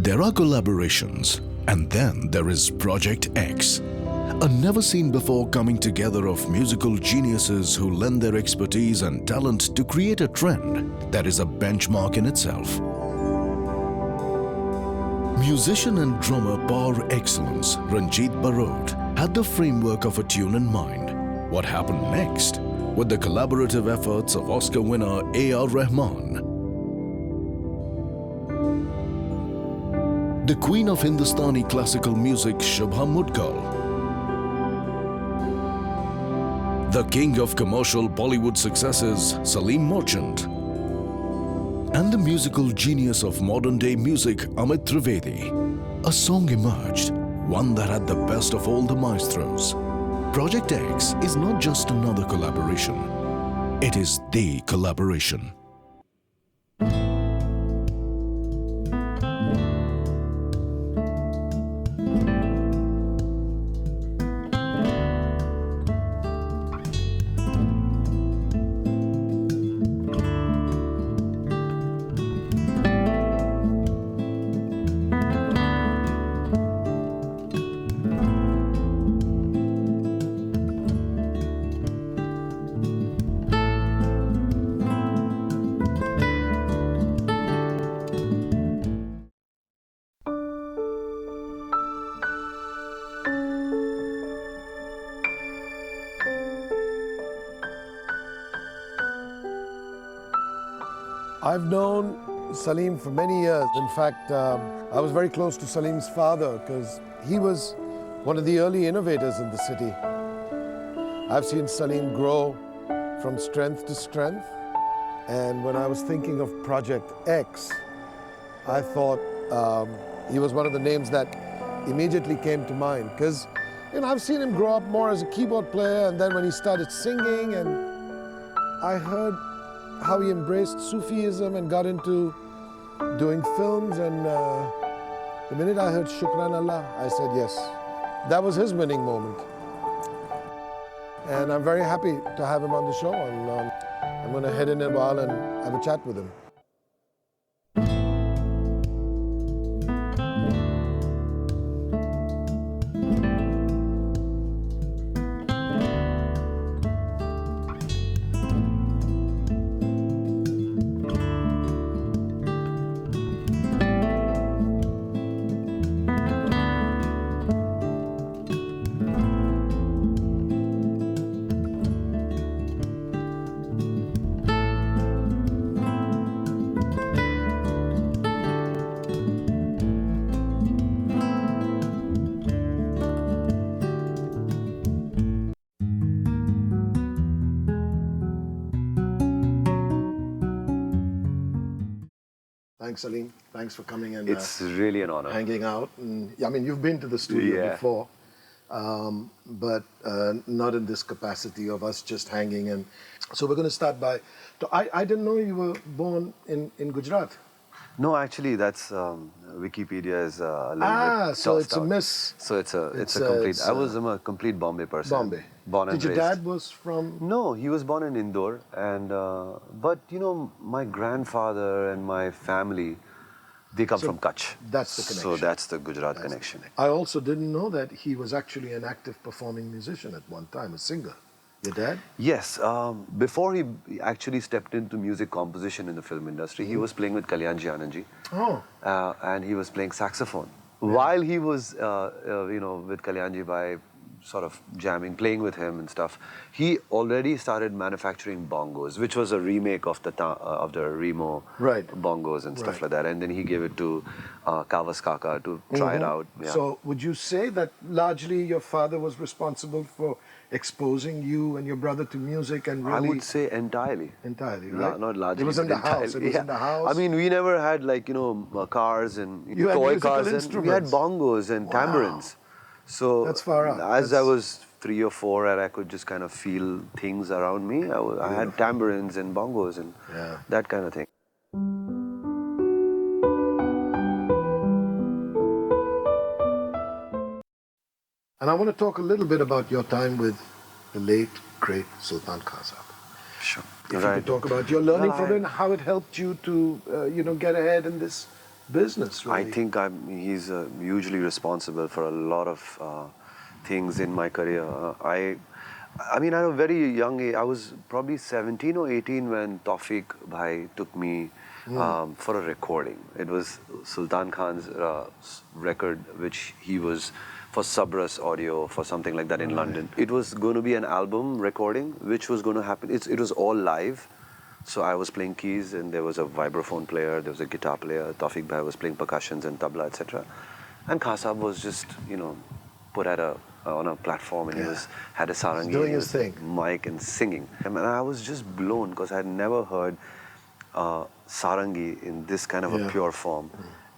There are collaborations, and then there is Project X, a never-seen-before coming together of musical geniuses who lend their expertise and talent to create a trend that is a benchmark in itself. Musician and drummer par excellence Ranjit Barot had the framework of a tune in mind. What happened next? With the collaborative efforts of Oscar winner A.R. Rahman, the queen of Hindustani classical music Shiva, the king of commercial Bollywood successes Salim Merchant, and the musical genius of modern-day music Amit Trivedi. A song emerged, one that had the best of all the maestros. Project X is not just another collaboration, it is the collaboration. I've known Salim for many years. In fact, I was very close to Salim's father because he was one of the early innovators in the city. I've seen Salim grow from strength to strength. And when I was thinking of Project X, I thought he was one of the names that immediately came to mind. Because I've seen him grow up more as a keyboard player, and then when he started singing, and I heard how he embraced Sufism and got into doing films, and the minute I heard Shukran Allah, I said yes. That was his winning moment. And I'm very happy to have him on the show, and I'm going to head in a while and have a chat with him. Thanks, Salim. Thanks for coming and it's really an honor. Hanging out. And, I mean, you've been to the studio before, but not in this capacity of us just hanging. And so we're going to start by. I didn't know you were born in Gujarat. No, actually, that's Wikipedia is a little bit so it's tossed a out. miss. So it's a complete. I'm a complete Bombay person. Bombay. Born and Did your raised. dad was from? No, he was born in Indore, and but my grandfather and my family, they come from Kutch. That's the connection. So that's the Gujarat connection. I also didn't know that he was actually an active performing musician at one time, a singer. Your dad? Yes. Before he actually stepped into music composition in the film industry, he was playing with Kalyanji Anandji. Oh. And he was playing saxophone. Yeah. While he was, with Kalyanji by sort of jamming, playing with him and stuff, he already started manufacturing bongos, which was a remake of the Remo bongos and stuff like that. And then he gave it to Kavas Kaka to try it out. Yeah. So would you say that largely your father was responsible for exposing you and your brother to music and really? I would say entirely. Entirely, right? Not largely. It was in the house. It was in the house. I mean, we never had cars and toy cars. And we had bongos and tambourines. So that's far out. As I was 3 or 4 and I could just kind of feel things around me, I had tambourines and bongos and that kind of thing. And I want to talk a little bit about your time with the late, great Sultan Khan. Sure. If you could talk about your learning from it and how it helped you to, get ahead in this business, really. I think he's hugely responsible for a lot of things in my career. I mean, at a very young age, I was probably 17 or 18 when Tawfiq Bhai took me for a recording. It was Sultan Khan's record, which he was for Sabras Audio, for something like that in London. It was going to be an album recording, which was going to happen. It was all live. So I was playing keys, and there was a vibraphone player, there was a guitar player. Tawfiq Bhai was playing percussions and tabla, etc. And Khasab was just, put on a platform, and he had a sarangi, doing his thing, mic, and singing. And I was just blown because I had never heard sarangi in this kind of a pure form.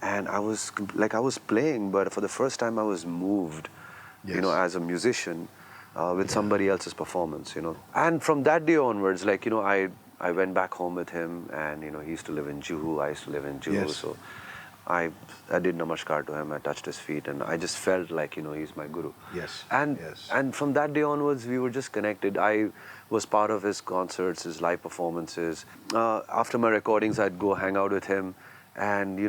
And I was playing, but for the first time I was moved, as a musician with somebody else's performance, And from that day onwards, I went back home with him, and he used to live in Juhu, I used to live in Juhu, so I did namaskar to him, I touched his feet, and I just felt like, he's my guru. Yes. And from that day onwards, we were just connected. I was part of his concerts, his live performances. After my recordings, I'd go hang out with him, and,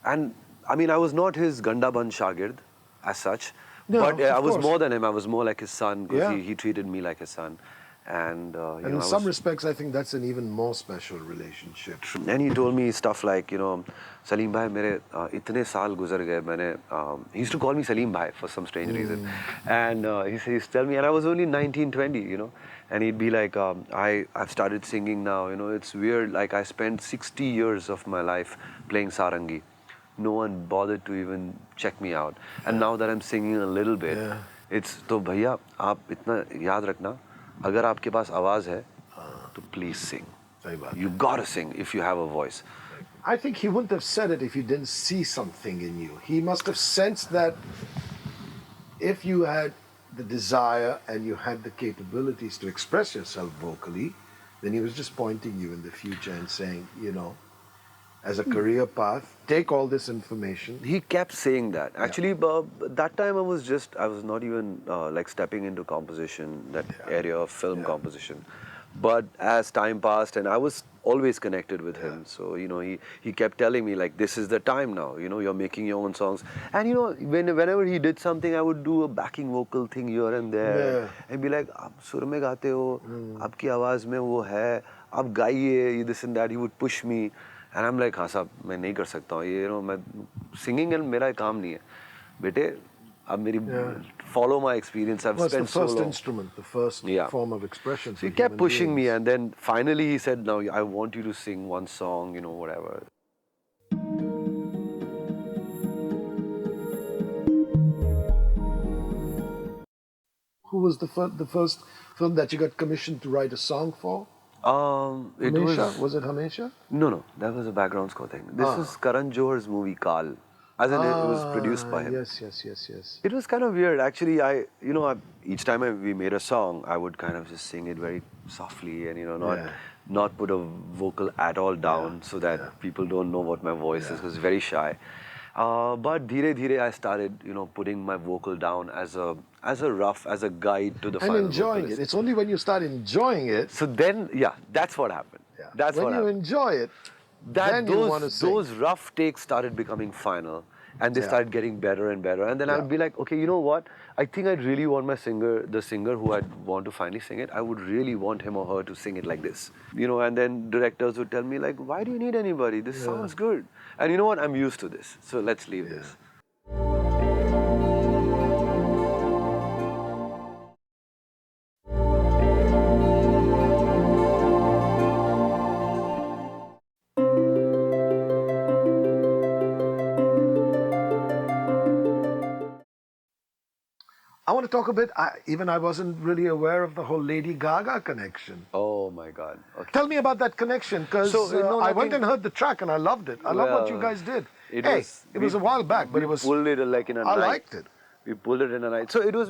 and I mean, I was not his Gandaban Shagird as such, but I was more than him. I was more like his son, because he treated me like his son. And in some respects, I think that's an even more special relationship. And he told me stuff like, Salim bhai, mere itne saal guzar gaye, he used to call me Salim bhai for some strange reason. And he used to tell me, and I was only 19, 20, and he'd be like, I've started singing now, it's weird, like I spent 60 years of my life playing sarangi. No one bothered to even check me out. And now that I'm singing a little bit, it's, to bhaiya, aap itna yaad rakhna, agar aapke paas awaaz hai, to please sing. You gotta sing if you have a voice. I think he wouldn't have said it if he didn't see something in you. He must have sensed that if you had the desire and you had the capabilities to express yourself vocally, then he was just pointing you in the future and saying, as a career path, take all this information. He kept saying that. Actually, that time I was not even stepping into composition, that area of film composition. But as time passed, and I was always connected with him, so he kept telling me like, this is the time now. You're making your own songs, and whenever he did something, I would do a backing vocal thing here and there, and be like, "Aap sur mein gaate ho, aapki आवाज में वो है, आप गाइए," this and that. He would push me. And I'm like, हाँ साहब, मैं नहीं कर सकता हूँ ये, मैं singing and मेरा काम नहीं है, बेटे, अब मेरी follow my experience. I've spent so long. It's the first instrument, the first form of expression. So he kept pushing me, and then finally he said, "Now I want you to sing one song, whatever." Who was the first film that you got commissioned to write a song for? Was it Hamesha? No, that was a background score thing. This is Karan Johar's movie Kal. As in, it was produced by him. Yes. It was kind of weird. Actually, each time we made a song, I would kind of just sing it very softly and, not put a vocal at all down so that people don't know what my voice is, because it's very shy. But dheere dheere I started, putting my vocal down as a guide to the final. And enjoying vocalist. It. It's only when you start enjoying it. So then, that's what happened. That's when you enjoy it, then you want to sing. Those rough takes started becoming final, and they started getting better and better. And then I'd be like, okay, you know what? I think I'd really want the singer who I'd want to finally sing it, I would really want him or her to sing it like this. And then directors would tell me like, why do you need anybody? This sounds good. And you know what? I'm used to this. So let's leave this. I want to talk a bit, I wasn't really aware of the whole Lady Gaga connection. Oh my God. Okay. Tell me about that connection, because I went and heard the track and I loved it. I love what you guys did. It was a while back, but it was... We pulled it like in a night. I liked it. We pulled it in a night. So it was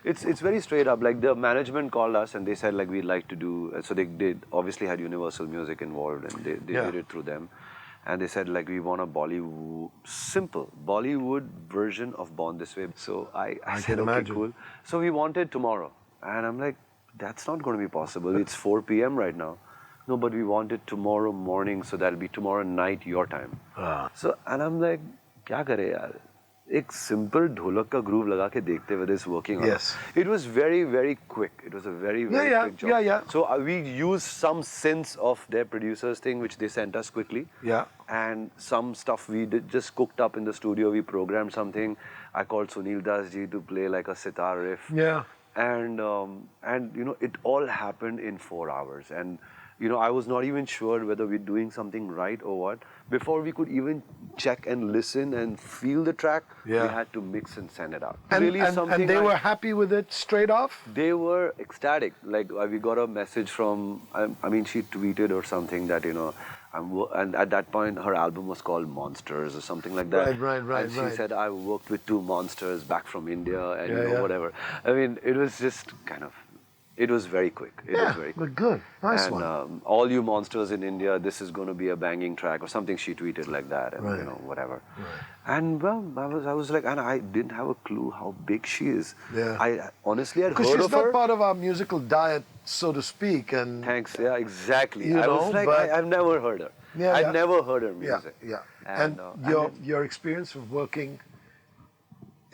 it's very straight up. Like the management called us and they said like, we'd like to do, so they obviously had Universal Music involved, and they did it through them. And they said like, we want a simple Bollywood version of Born This Way. So I said, okay, cool. So we wanted tomorrow. And I'm like, that's not going to be possible. It's 4 p.m. right now. no, but we want it tomorrow morning, so that'll be tomorrow night your time. So, and I'm like, क्या करे यार? एक simple ढोलक का groove लगा के देखते हुए this working on. Yes. It was very, very quick. It was a very, very quick job. Yeah. So we used some synths of their producers thing, which they sent us quickly. Yeah. And some stuff we did just cooked up in the studio. We programmed something. I called Sunil Das ji to play like a sitar riff. Yeah. And you know, it all happened in 4 hours. And you know, I was not even sure whether we're doing something right or what. Before we could even check and listen and feel the track, we had to mix and send it out. And they were happy with it straight off? They were ecstatic. Like we got a message from, I mean, she tweeted or something that, you know, and at that point her album was called Monsters or something like that. Right. And she said, I worked with 2 monsters back from India and you know, whatever. I mean, it was just kind of, it was very quick. It was very quick. But good. Nice and, one. all you monsters in India, this is going to be a banging track or something she tweeted like that and you know, whatever. And well, I was like, and I didn't have a clue how big she is. I honestly had heard of her. Because she's not part of our musical diet, so to speak. And thanks, yeah, exactly. You I know, was like, I've never heard her. I'd never heard her music. And your experience of working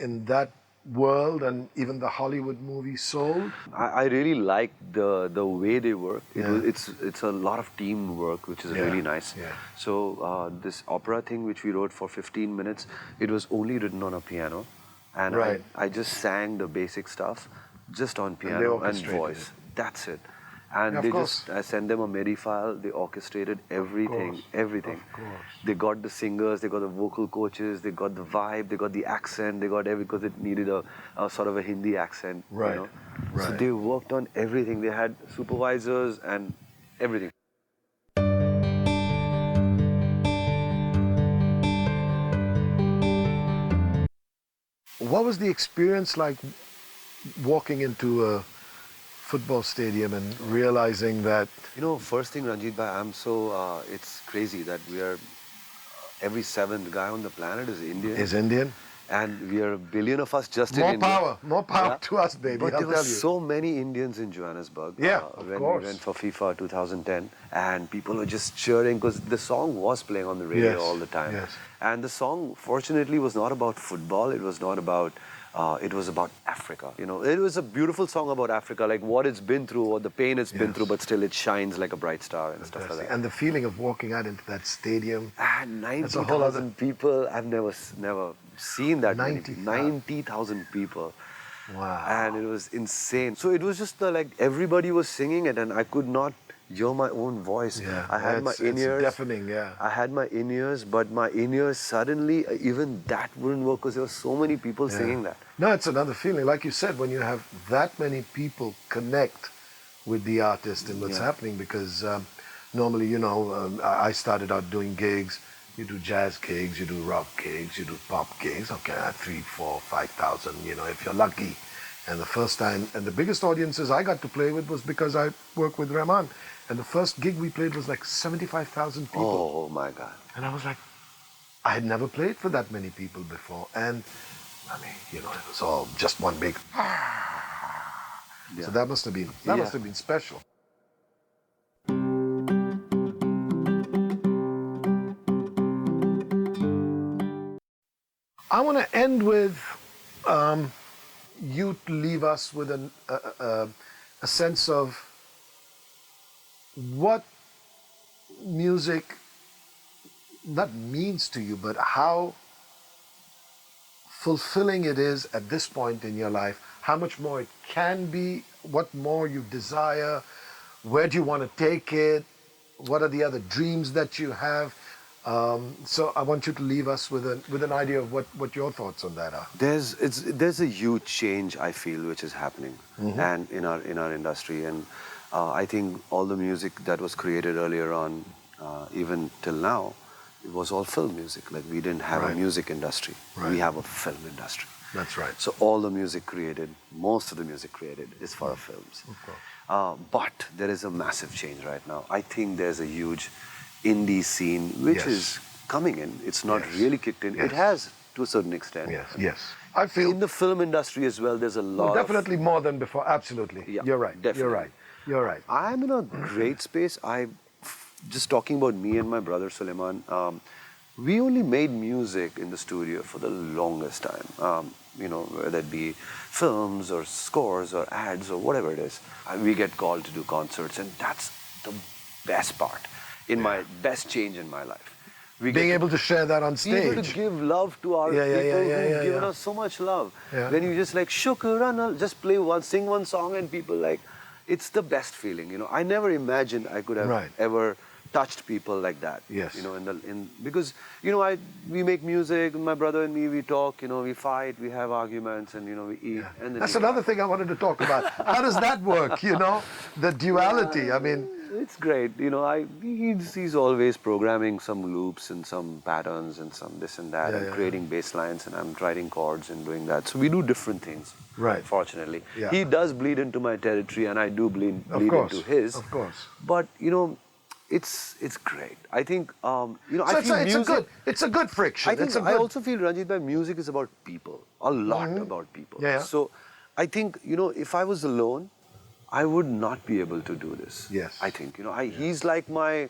in that world and even the Hollywood movie Soul? I really like the way they work. It's a lot of teamwork, which is really nice. So this opera thing which we wrote for 15 minutes, it was only written on a piano, and I just sang the basic stuff just on piano and voice. That's it. And I sent them a MIDI file, they orchestrated everything. They got the singers, they got the vocal coaches, they got the vibe, they got the accent, they got everything, because it needed a sort of a Hindi accent. You know? So they worked on everything. They had supervisors and everything. What was the experience like walking into a football stadium and realizing that... You know, first thing, Ranjit bhai, I'm so, it's crazy that we are, every 7th guy on the planet is Indian. Is Indian? And we are a billion of us just in India. More power to us, baby. But there were so many Indians in Johannesburg. When we went for FIFA 2010, and people were just cheering because the song was playing on the radio all the time. And the song, fortunately, was not about football. It was not about... it was about Africa. You know, it was a beautiful song about Africa, like what it's been through, what the pain it's been through, but still it shines like a bright star and stuff like that. And the feeling of walking out into that stadium. 90,000 people. I've never seen that. 90,000 people. Wow. And it was insane. So it was just like everybody was singing it, and I could not hear my own voice. I had my in-ears. It's deafening, I had my in-ears, but my in-ears suddenly, even that wouldn't work because there were so many people singing that. No, it's another feeling. Like you said, when you have that many people connect with the artist and what's happening, because normally, you know, I started out doing gigs. You do jazz gigs, you do rock gigs, you do pop gigs. Okay, 3, 4, 5,000, you know, if you're lucky. And the first time, and the biggest audiences I got to play with was because I worked with Rahman. And the first gig we played was like 75,000 people. Oh my God. And I was like, I had never played for that many people before. And I mean, you know, it was all just one big... So that must have been special. I want to end with you to leave us with a sense of what music not means to you, but how fulfilling it is at this point in your life, how much more it can be, what more you desire, where do you want to take it, what are the other dreams that you have. So I want you to leave us with an idea of what your thoughts on that are. There's a huge change, I feel, which is happening and in our industry, and I think all the music that was created earlier on, even till now, it was all film music. Like, we didn't have a music industry. We have a film industry. That's right. So all the music created, most of the music created is for our films. Of course. But there is a massive change right now. I think there's a huge indie scene which is coming in. It's not really kicked in. It has, to a certain extent. Yes. I feel in the film industry as well, there's a lot. Definitely more than before. Absolutely. Yeah, You're right. Definitely. You're right. I'm in a great space. just talking about me and my brother Suleiman, we only made music in the studio for the longest time. Whether it be films or scores or ads or whatever it is. We get called to do concerts, and that's the best part, best change in my life. Being able to share that on stage. Able to give love to our people who've given us so much love. Yeah. When you just like, shukran, just sing one song and people like, it's the best feeling. I never imagined I could have ever touched people like that. Yes. Because we make music, my brother and me, we talk, we fight, we have arguments, and we eat. Yeah. And then that's another thing I wanted to talk about. How does that work? The duality. I mean, it's great. He's always programming some loops and some patterns and some this and that, and creating bass lines, and I'm writing chords and doing that. So we do different things. Right. Fortunately, Yeah. he does bleed into my territory, and I do bleed into his. Of course. But it's great. I think So I feel music. it's a good friction. I also feel, Ranjit, that music is about people, a lot about people. Yeah. So I think if I was alone, I would not be able to do this. Yes. I think he's like my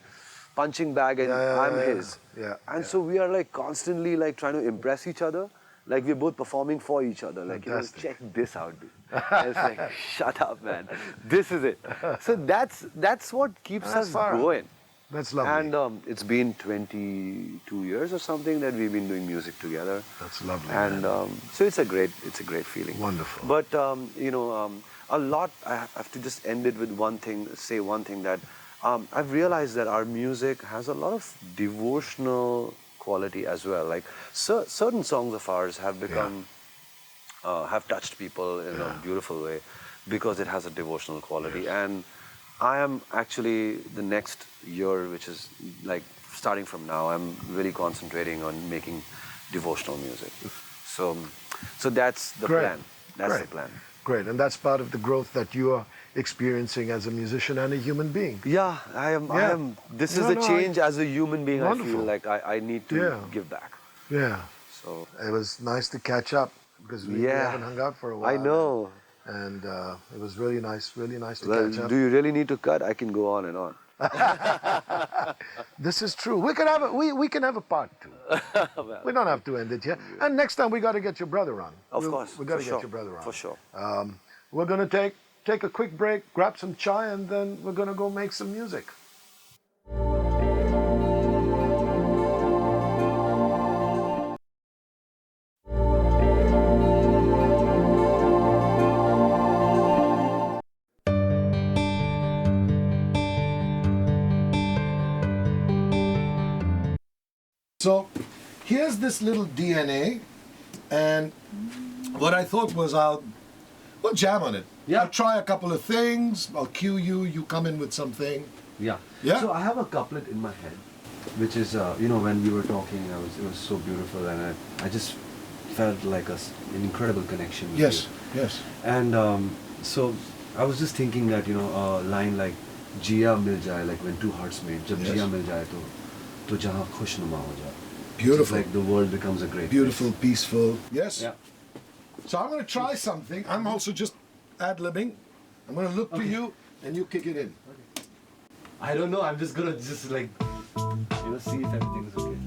punching bag, and I'm his. Yeah. And so we are like constantly like trying to impress each other. Like we're both performing for each other. Like, check this out, dude. And it's like, shut up, man. This is it. So that's what keeps us going. That's lovely. And it's been 22 years or something that we've been doing music together. That's lovely. And so it's a great feeling. Wonderful. But a lot. I have to just end it with say one thing that I've realized that our music has a lot of devotional quality as well. Like certain songs of ours have become, have touched people in a beautiful way because it has a devotional quality. And I am actually the next year, which is like starting from now, I'm really concentrating on making devotional music. So that's the plan. That's the plan. Great, and that's part of the growth that you are experiencing as a musician and a human being. Yeah, I am. This is the change as a human being. Wonderful. I feel like I need to give back. Yeah. So it was nice to catch up because we haven't hung out for a while. I know. And it was really nice to catch up. Do you really need to cut? I can go on and on. This is true. We can have a part 2. We don't have to end it here. And next time we got to get your brother on. Of course. We got to get your brother on. For sure. We're going to take a quick break, grab some chai, and then we're going to go make some music. So here's this little DNA, and what I thought was we'll jam on it. Yeah. I'll try a couple of things, I'll cue you, you come in with something. Yeah. Yeah. So I have a couplet in my head, which is, when we were talking, it was so beautiful, and I just felt like an incredible connection with you. Yes. And so I was just thinking that, a line like, Jiya mil jaye, like when two hearts meet, jab jiya mil jaye to jahan khushnuma ho jaye. Beautiful. It's like the world becomes a great Beautiful, place. peaceful. Yes? Yeah. So I'm going to try something. I'm also just ad-libbing. I'm going to look to you and you kick it in. Okay. I don't know. I'm just going to see if everything's okay.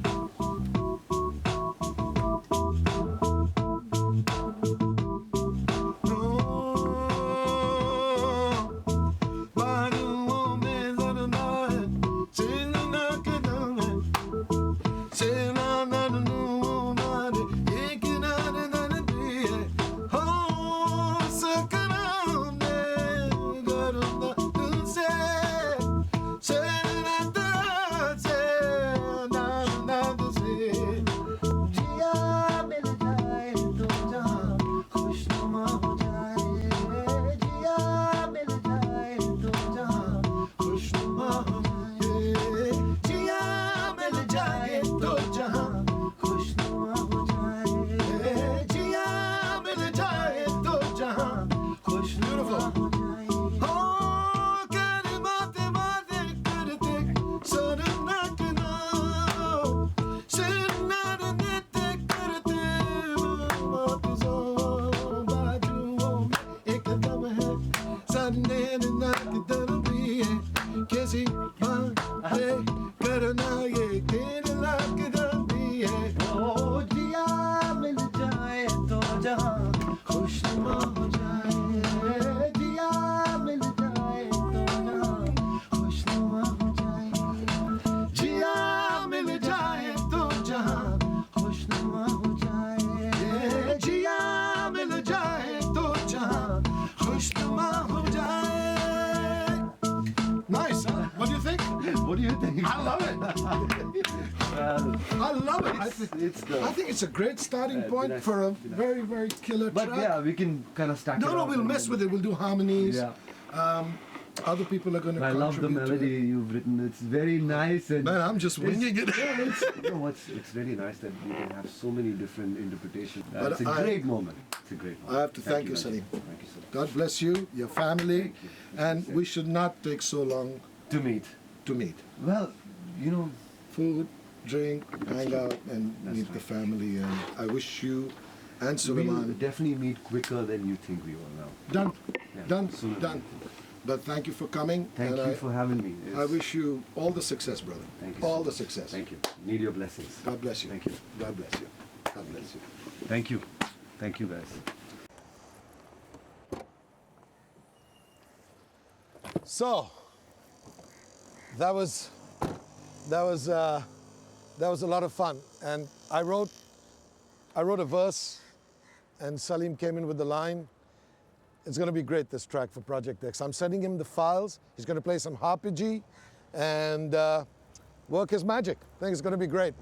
किसी बातें करना ये तेरे लाख दर्दी है ओ जिया मिल जाए तो जहां खुशनुमा हो जाए जिया मिल जाए तो जहां खुशनुमा हो जाए जिया मिल जाए तो जहां खुशनुमा हो जाए जिया मिल जाए तो जहां खुशनुमा हो जाए Nice, huh? What do you think? What do you think? I love it. I love it. I think it's a great starting point nice, for a be nice. very, very killer But track. yeah, we can kind of stack it No, up we'll and mess then- with it. We'll do harmonies. Yeah. Other people are going to I love the contribute to melody it. you've written. It's very nice and Man, I'm just winging it. Yeah, it's very nice that we can have so many different interpretations. But It's a great moment. It's a great moment. I have to thank you, Ranjit. Salim. Thank you so much. God bless you, your family, Thank you. and we should not take so long To meet. to meet. Well, you know, Food, drink, hang out, and That's meet the right. family. And I wish you and we'll Suleiman definitely meet quicker than you think we will now. done, Yeah, done, sooner done. than you think. But thank you for coming. Thank and you for having me. I wish you all the success, brother. Thank you. All so the much. success. Thank you. Need your blessings. God bless you. Thank you. God bless you. God bless you. Thank you. Thank you, guys. So that was a lot of fun, and I wrote a verse, and Salim came in with the line. It's going to be great, this track for Project X. I'm sending him the files. He's going to play some harpeggi and work his magic. I think it's going to be great.